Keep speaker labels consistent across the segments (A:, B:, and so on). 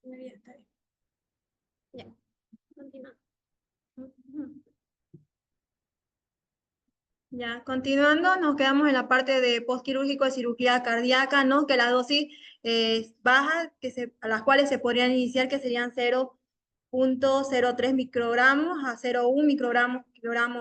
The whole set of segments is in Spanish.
A: Muy bien, está bien. Ya, continuamos. Ya, continuando, nos quedamos en la parte de postquirúrgico de cirugía cardíaca, ¿no? Que la dosis baja, a las cuales se podrían iniciar, que serían 0,03 microgramos a 0,1 microgramo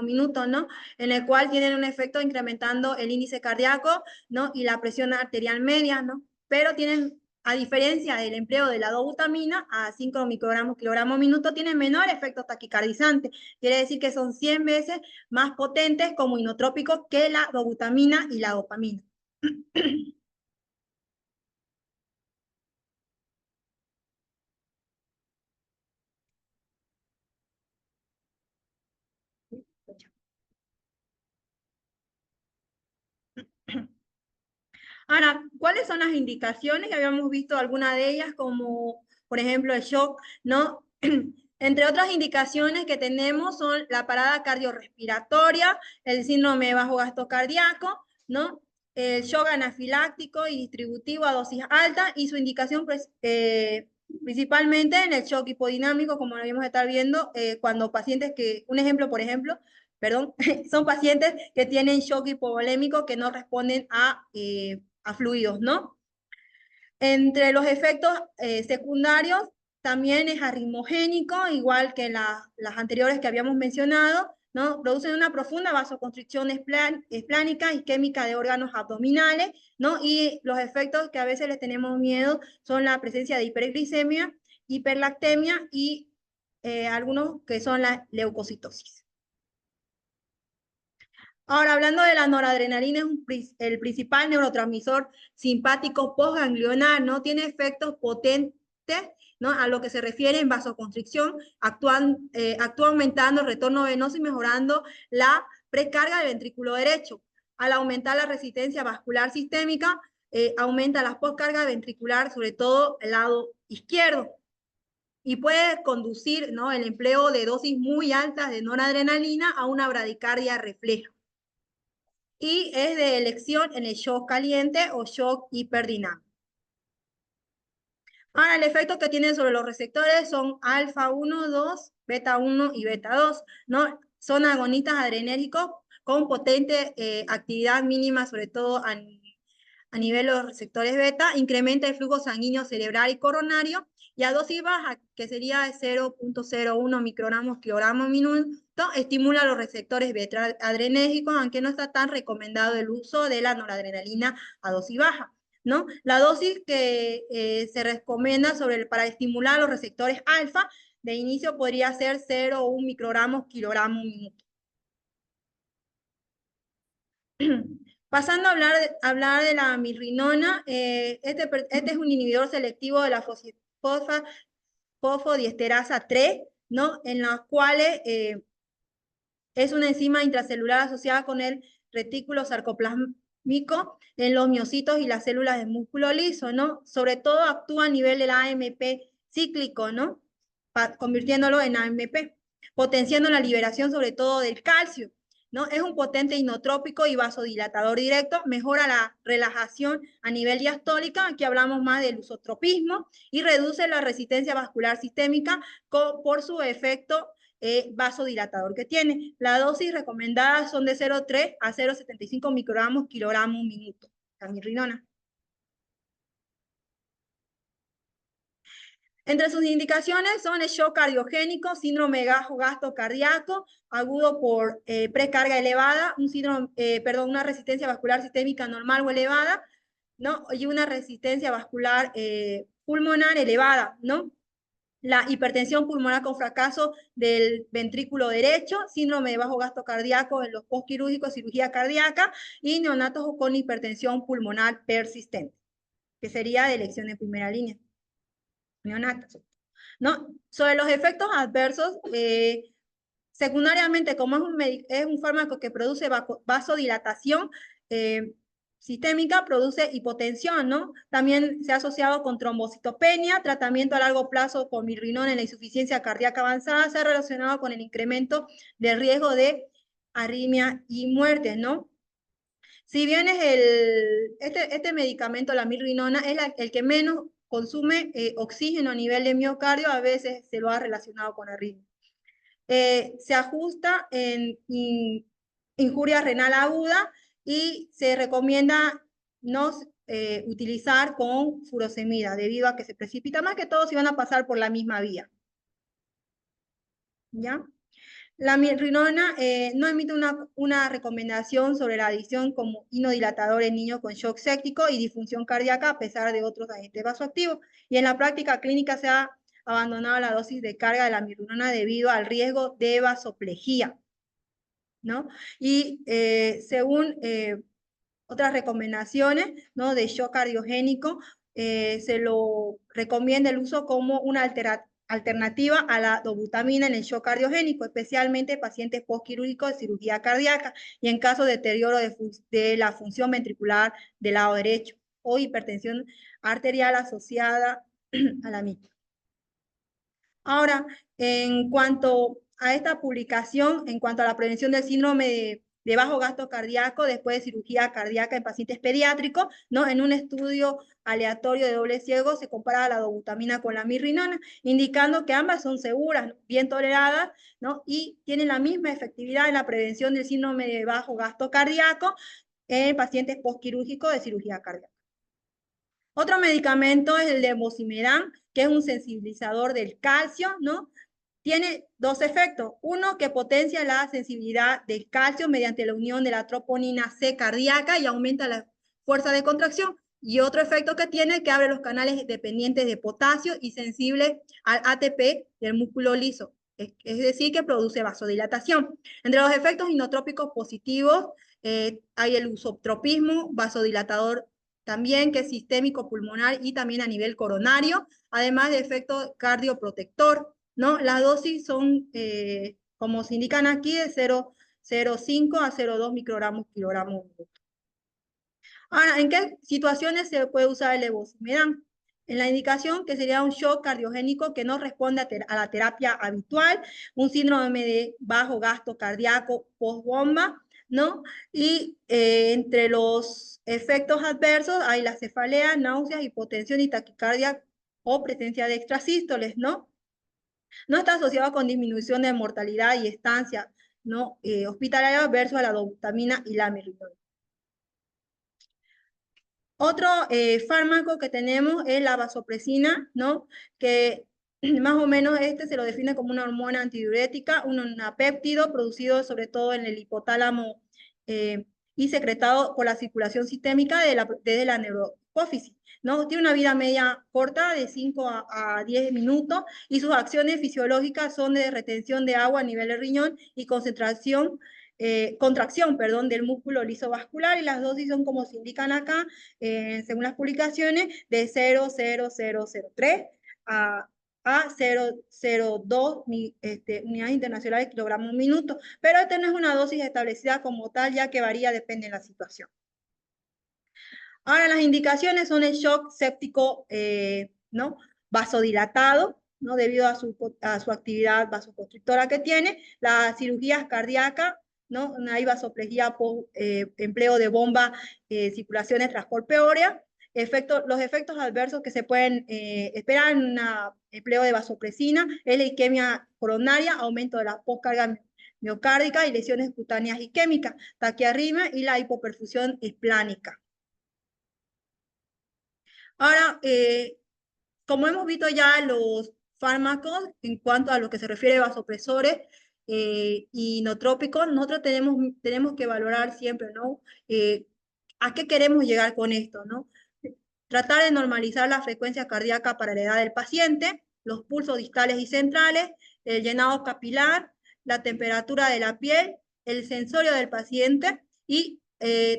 A: minuto, ¿no? En el cual tienen un efecto incrementando el índice cardíaco, ¿no? Y la presión arterial media, ¿no? Pero tienen, a diferencia del empleo de la dobutamina, a 5 microgramos kilogramo minuto, tienen menor efecto taquicardizante. Quiere decir que son 100 veces más potentes como inotrópicos que la dobutamina y la dopamina. Ahora, ¿cuáles son las indicaciones? Ya habíamos visto algunas de ellas, como por ejemplo el shock, ¿no? Entre otras indicaciones que tenemos son la parada cardiorrespiratoria, el síndrome de bajo gasto cardíaco, ¿no? El shock anafiláctico y distributivo a dosis alta y su indicación pues, principalmente en el shock hipodinámico, como lo vamos a estar viendo, cuando pacientes que, un ejemplo, por ejemplo, perdón, son pacientes que tienen shock hipovolémico que no responden a fluidos, ¿no? Entre los efectos secundarios, también es arritmogénico, igual que las anteriores que habíamos mencionado, ¿no? Producen una profunda vasoconstricción esplánica, isquémica de órganos abdominales, ¿no? Y los efectos que a veces les tenemos miedo son la presencia de hiperglicemia, hiperlactemia y algunos que son la leucocitosis. Ahora, hablando de la noradrenalina, es el principal neurotransmisor simpático postganglionar, ¿no? Tiene efectos potentes, ¿no? A lo que se refiere en vasoconstricción, actúa aumentando el retorno venoso y mejorando la precarga del ventrículo derecho. Al aumentar la resistencia vascular sistémica, aumenta la postcarga ventricular, sobre todo el lado izquierdo. Y puede conducir, ¿no? El empleo de dosis muy altas de noradrenalina a una bradicardia refleja. Y es de elección en el shock caliente o shock hiperdinámico. Ahora, el efecto que tienen sobre los receptores son alfa 1, 2, beta 1 y beta 2, ¿no? Son agonistas adrenérgicos con potente actividad mínima, sobre todo a nivel de los receptores beta, incrementa el flujo sanguíneo cerebral y coronario, y a dosis baja, que sería de 0,01 microgramos kilogramo minuto, estimula los receptores beta adrenérgicos, aunque no está tan recomendado el uso de la noradrenalina a dosis baja, ¿no? La dosis que se recomienda para estimular los receptores alfa de inicio podría ser 0,1 microgramos kilogramo minuto. Pasando a hablar de la mirrinona, este es un inhibidor selectivo de la fosfodiesterasa 3, ¿no? En las cuales es una enzima intracelular asociada con el retículo sarcoplásmico en los miocitos y las células de músculo liso, ¿no? Sobre todo actúa a nivel del AMP cíclico, ¿no? Convirtiéndolo en AMP, potenciando la liberación sobre todo del calcio, ¿no? Es un potente inotrópico y vasodilatador directo, mejora la relajación a nivel diastólica, aquí hablamos más del usotropismo, y reduce la resistencia vascular sistémica por su efecto vasodilatador que tiene. La dosis recomendada son de 0,3 a 0,75 microgramos kilogramo minuto. La mirrinona. Entre sus indicaciones son el shock cardiogénico, síndrome de bajo gasto cardíaco, agudo por precarga elevada, una resistencia vascular sistémica normal o elevada, ¿no? Y una resistencia vascular pulmonar elevada, ¿no? La hipertensión pulmonar con fracaso del ventrículo derecho, síndrome de bajo gasto cardíaco en los postquirúrgicos, cirugía cardíaca, y neonatos con hipertensión pulmonar persistente, que sería de elección en primera línea. Neonatos, ¿no? Sobre los efectos adversos, secundariamente, como es un fármaco que produce vasodilatación sistémica, produce hipotensión, ¿no? También se ha asociado con trombocitopenia, tratamiento a largo plazo con mirrinona en la insuficiencia cardíaca avanzada, se ha relacionado con el incremento del riesgo de arritmia y muerte, ¿no? Si bien es este medicamento, la mirrinona, es el que menos consume oxígeno a nivel de miocardio, a veces se lo ha relacionado con arritmia. Se ajusta en injuria renal aguda y se recomienda no utilizar con furosemida, debido a que se precipita más que todo si van a pasar por la misma vía. ¿Ya? La mirrinona no emite una recomendación sobre la adición como inodilatador en niños con shock séptico y disfunción cardíaca a pesar de otros agentes vasoactivos. Y en la práctica clínica se ha abandonado la dosis de carga de la mirrinona debido al riesgo de vasoplejía, ¿no? Y según otras recomendaciones, ¿no?, de shock cardiogénico, se lo recomienda el uso como una alternativa a la dobutamina en el shock cardiogénico, especialmente pacientes postquirúrgicos de cirugía cardíaca y en caso de deterioro de la función ventricular del lado derecho o hipertensión arterial asociada a la misma. Ahora, en cuanto a esta publicación, en cuanto a la prevención del síndrome de bajo gasto cardíaco después de cirugía cardíaca en pacientes pediátricos, ¿no? En un estudio aleatorio de doble ciego se compara la dobutamina con la mirrinona, indicando que ambas son seguras, bien toleradas, ¿no? Y tienen la misma efectividad en la prevención del síndrome de bajo gasto cardíaco en pacientes postquirúrgicos de cirugía cardíaca. Otro medicamento es el levosimendan, que es un sensibilizador del calcio, ¿no? Tiene dos efectos. Uno, que potencia la sensibilidad del calcio mediante la unión de la troponina C cardíaca y aumenta la fuerza de contracción. Y otro efecto que tiene, que abre los canales dependientes de potasio y sensible al ATP del músculo liso. Es decir, que produce vasodilatación. Entre los efectos inotrópicos positivos hay el usotropismo vasodilatador también, que es sistémico pulmonar y también a nivel coronario, además de efecto cardioprotector, ¿no? Las dosis son, como se indican aquí, de 0,05 a 0,2 microgramos kilogramos minuto. Ahora, ¿en qué situaciones se puede usar el levosimendan? En la indicación que sería un shock cardiogénico que no responde a la terapia habitual, un síndrome de bajo gasto cardíaco postbomba, ¿no? Y entre los efectos adversos hay la cefalea, náuseas, hipotensión y taquicardia o presencia de extrasístoles, ¿no? No está asociado con disminución de mortalidad y estancia, ¿no? Hospitalaria versus a la dobutamina y la mirrinona. Otro fármaco que tenemos es la vasopresina, ¿no? Que más o menos este se lo define como una hormona antidiurética, un péptido producido sobre todo en el hipotálamo y secretado por la circulación sistémica desde la neurohipófisis, ¿no? Tiene una vida media corta de 5 a 10 minutos y sus acciones fisiológicas son de retención de agua a nivel del riñón y contracción, perdón, del músculo lisovascular, y las dosis son como se indican acá, según las publicaciones, de 0,0003 a 0,02 unidades internacionales de kilogramos minuto, pero esta no es una dosis establecida como tal, ya que varía, depende de la situación. Ahora, las indicaciones son el shock séptico, ¿no? Vasodilatado, ¿no? Debido a su actividad vasoconstrictora que tiene, las cirugías cardíacas, ¿no? Hay vasoplejía por empleo de bomba, circulaciones transcorpóreas, los efectos adversos que se pueden esperar en un empleo de vasopresina es la isquemia coronaria, aumento de la postcarga miocárdica y lesiones cutáneas isquémicas, taquiarritmia y la hipoperfusión esplánica. Ahora, como hemos visto ya los fármacos en cuanto a lo que se refiere a vasopresores y nootrópicos, nosotros tenemos que valorar siempre, ¿no? ¿A qué queremos llegar con esto, no? Tratar de normalizar la frecuencia cardíaca para la edad del paciente, los pulsos distales y centrales, el llenado capilar, la temperatura de la piel, el sensorio del paciente y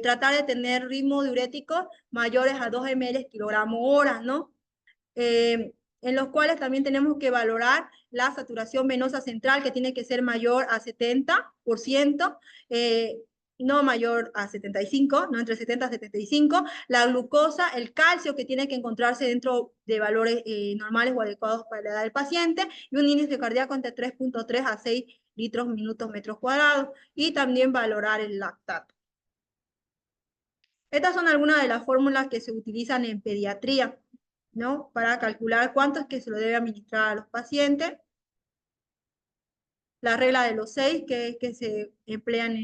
A: tratar de tener ritmos diuréticos mayores a 2 ml kilogramo hora, ¿no? En los cuales también tenemos que valorar la saturación venosa central, que tiene que ser mayor a 70%, no mayor a 75, no entre 70 y 75, la glucosa, el calcio, que tiene que encontrarse dentro de valores normales o adecuados para la edad del paciente, y un índice cardíaco entre 3,3 a 6 litros minutos metros cuadrados, y también valorar el lactato. Estas son algunas de las fórmulas que se utilizan en pediatría, ¿no? Para calcular cuánto es que se lo debe administrar a los pacientes. La regla de los 6, que es que se emplean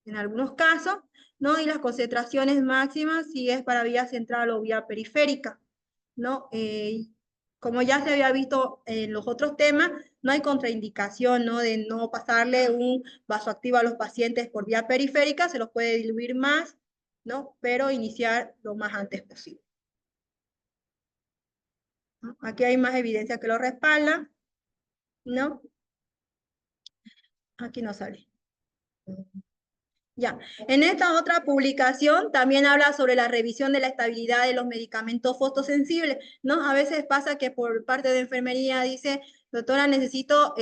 A: en algunos casos, ¿no? Y las concentraciones máximas si es para vía central o vía periférica, ¿no? Como ya se había visto en los otros temas, no hay contraindicación, ¿no? De no pasarle un vasoactivo a los pacientes por vía periférica, se los puede diluir más, ¿no? Pero iniciar lo más antes posible, ¿no? Aquí hay más evidencia que lo respalda, ¿no? Aquí no sale. Ya, en esta otra publicación también habla sobre la revisión de la estabilidad de los medicamentos fotosensibles, ¿no? A veces pasa que por parte de enfermería dice, doctora, necesito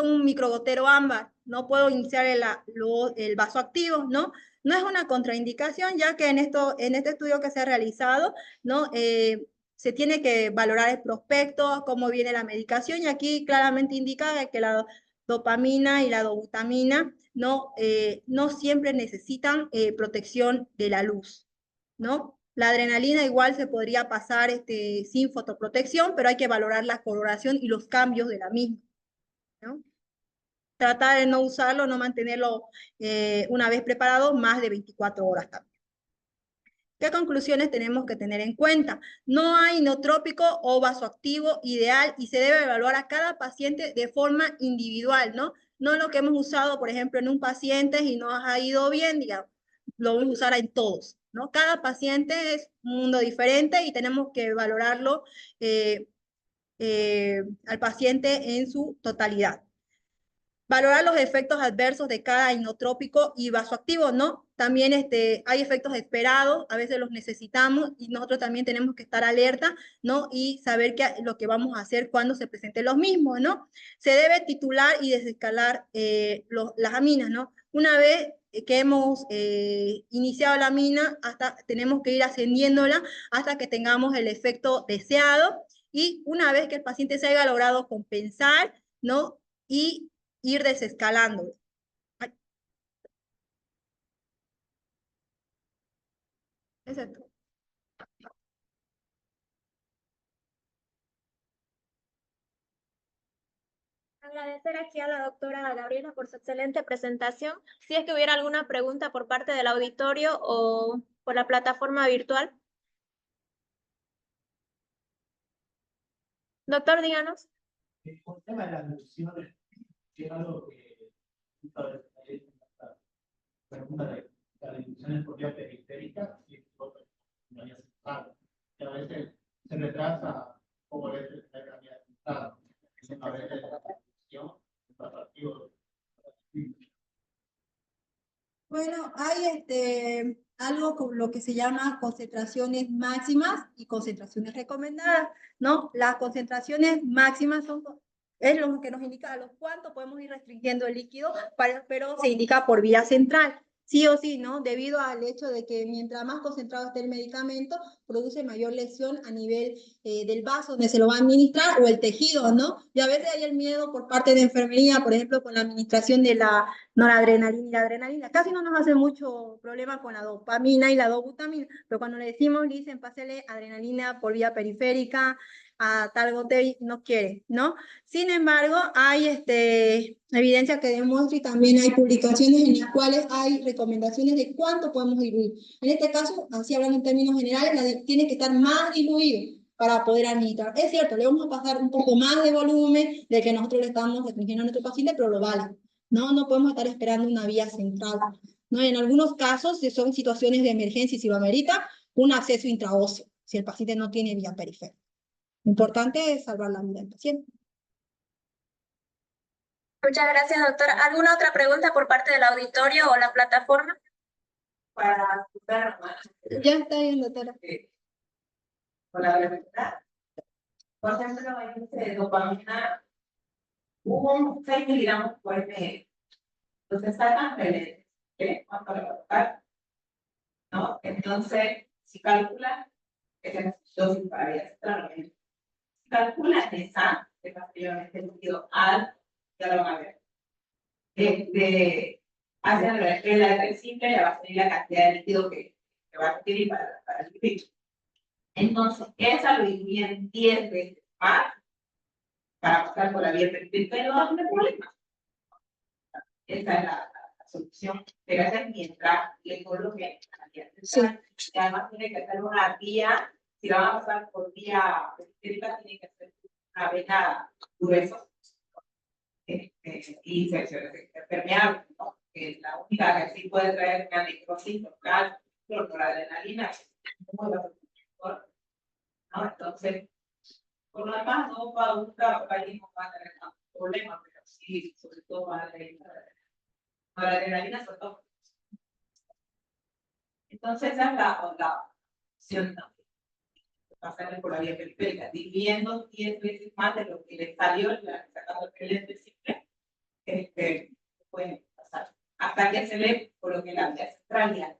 A: un microgotero ámbar, no puedo iniciar el vasoactivo, ¿no? No es una contraindicación, ya que en este estudio que se ha realizado, ¿no? Se tiene que valorar el prospecto, cómo viene la medicación, y aquí claramente indica que la dopamina y la dobutamina no siempre necesitan protección de la luz, ¿no? La adrenalina igual se podría pasar sin fotoprotección, pero hay que valorar la coloración y los cambios de la misma, ¿no? Tratar de no usarlo, no mantenerlo una vez preparado más de 24 horas también. ¿Qué conclusiones tenemos que tener en cuenta? No hay inotrópico o vasoactivo ideal y se debe evaluar a cada paciente de forma individual, ¿no? No lo que hemos usado, por ejemplo, en un paciente y no ha ido bien, digamos, lo vamos a usar en todos, ¿no? Cada paciente es un mundo diferente y tenemos que valorarlo al paciente en su totalidad. Valorar los efectos adversos de cada inotrópico y vasoactivo, ¿no? También hay efectos esperados, a veces los necesitamos y nosotros también tenemos que estar alerta, ¿no? Y saber lo que vamos a hacer cuando se presenten los mismos, ¿no? Se debe titular y desescalar las aminas, ¿no? Una vez que hemos iniciado la amina, tenemos que ir ascendiéndola hasta que tengamos el efecto deseado y una vez que el paciente se haya logrado compensar, ¿no? Y ir desescalando. Exacto.
B: Agradecer aquí a la doctora Gabriela por su excelente presentación. Si es que hubiera alguna pregunta por parte del auditorio o por la plataforma virtual. Doctor, díganos.
C: Con el tema de las nutriciones, que es algo que pregunta de las nutriciones por vía periférica y no vía central. Que a veces se retrasa como a veces la vía central. A veces la nutrición es atractivo.
A: Bueno, hay algo con lo que se llama concentraciones máximas y concentraciones recomendadas, ¿no? Las concentraciones máximas es lo que nos indica a los cuántos podemos ir restringiendo el líquido, pero se indica por vía central. Sí o sí, ¿no? Debido al hecho de que mientras más concentrado esté el medicamento, produce mayor lesión a nivel del vaso donde se lo va a administrar o el tejido, ¿no? Y a veces hay el miedo por parte de enfermería, por ejemplo, con la administración de la noradrenalina y la adrenalina. Casi no nos hace mucho problema con la dopamina y la dobutamina, pero cuando le decimos, le dicen, pásele adrenalina por vía periférica, a tal goteo, no quiere, ¿no? Sin embargo, hay evidencia que demuestra y también hay publicaciones en las cuales hay recomendaciones de cuánto podemos diluir. En este caso, así hablando en términos generales, tiene que estar más diluido para poder administrar. Es cierto, le vamos a pasar un poco más de volumen del que nosotros le estamos restringiendo a nuestro paciente, pero lo vale. No podemos estar esperando una vía central. ¿No? En algunos casos, si son situaciones de emergencia y si lo amerita, un acceso intraóseo, si el paciente no tiene vía periférica. Lo importante es salvar la vida del paciente.
B: Muchas gracias, doctora. ¿Alguna otra pregunta por parte del auditorio o la plataforma?
D: Para
A: ya está bien, doctora.
D: Con la verdad, por ejemplo, en ese dopamina hubo un 6 miligramos por ml. Entonces sacan redes, ¿qué? ¿Cuánto le va a tocar? ¿No? Entonces, si calculan, esa es dosis para vida central, si calculan esa, que básicamente el líquido al, ya lo van a ver, de hacia el arteria simple le va a salir la cantidad de líquido que va a requerir para el líquido. Entonces, esa lo diluyen 10 veces más para pasar por la vía periférica y no va a tener problemas. Esa es la solución. Pero esa es mientras le coloquen la vía central. Y además tiene que ser una vía, si la van a pasar por vía periférica, tiene que ser una vena gruesa. Y se permeable, ¿no? Que la única que sí puede traer una necrosis local, por la adrenalina, muy mejor, ¿no? Entonces, por lo demás, no va a buscar organismos va a tener problemas, pero sí, sobre todo para la adrenalina, sobre todo. Entonces, esa es la opción, ¿no? Pasarle por la vía periférica, dividiendo 10 veces más de lo que le salió, sacando el lente simple, pueden pasar. Hasta que se le coloque la vía central